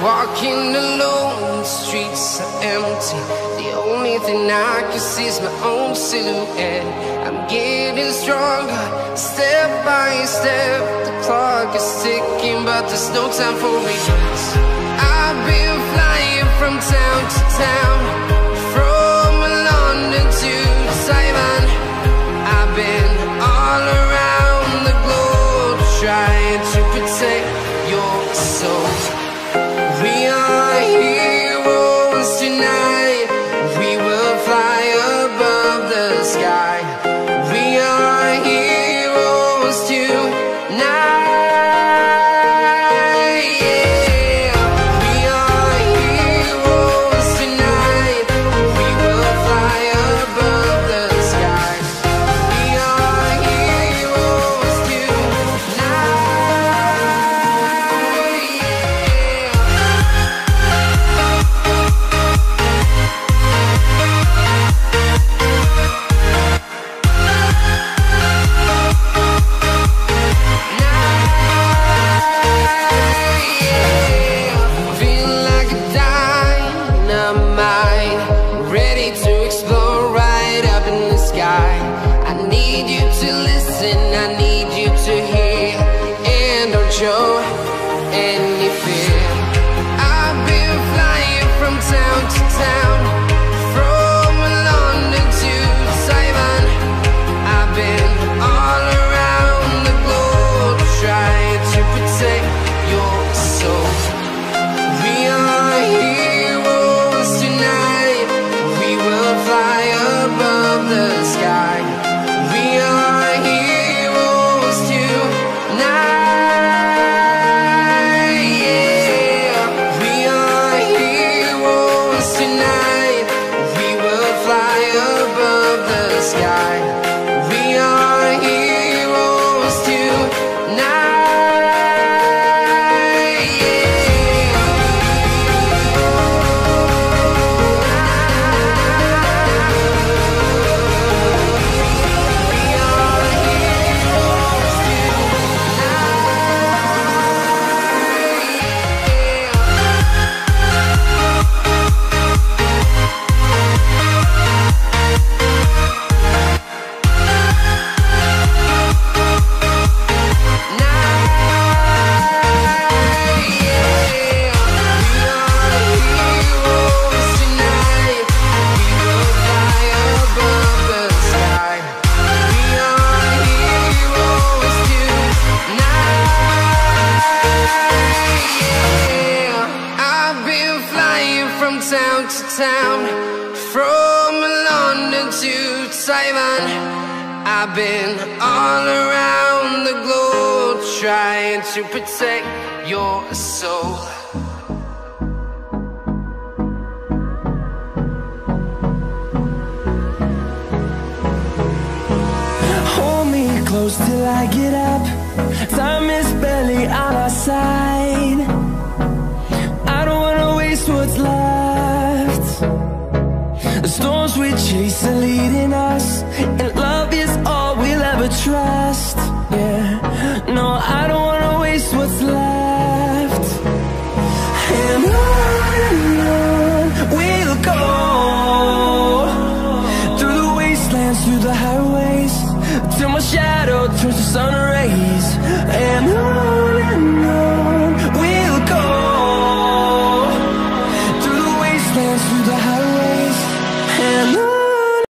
Walking alone, the streets are empty. The only thing I can see is my own silhouette. I'm getting stronger, step by step. The clock is ticking, but there's no time for regrets. I've been flying from town to town, from London to Taiwan. I've been all around the globe, trying to protect your soul. We are heroes tonight. We will fly above the sky. We are heroes tonight. Yeah. We are heroes tonight. We will fly above the sky. We are heroes tonight. Show any fear. I've been flying from town to town, from London to Taiwan. I've been all around the globe, trying to protect your soul. We are heroes tonight. We will fly above the sky. We are heroes tonight. From London to Taiwan, I've been all around the globe, trying to protect your soul. Hold me close till I get up. Time is barely on our side. I don't wanna waste what's left. The storms we chase are leading us, and love is all we'll ever trust. Yeah, no, I don't wanna waste what's left. And